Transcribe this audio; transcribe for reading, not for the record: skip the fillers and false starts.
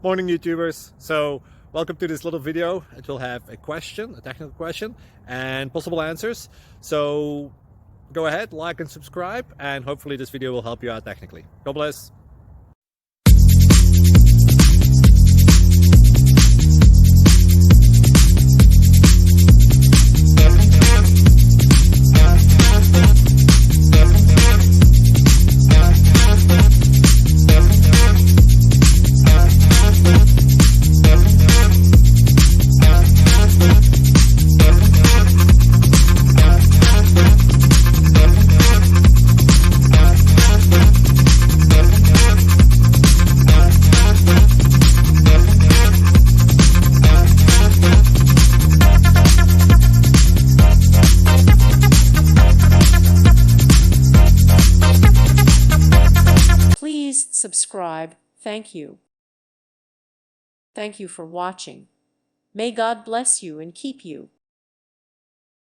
Morning YouTubers. So welcome to this little video. It will have a question, a technical question, and possible answers. So go ahead, like and subscribe, and hopefully this video will help you out technically. God bless. Please subscribe. Thank you. Thank you for watching. May God bless you and keep you.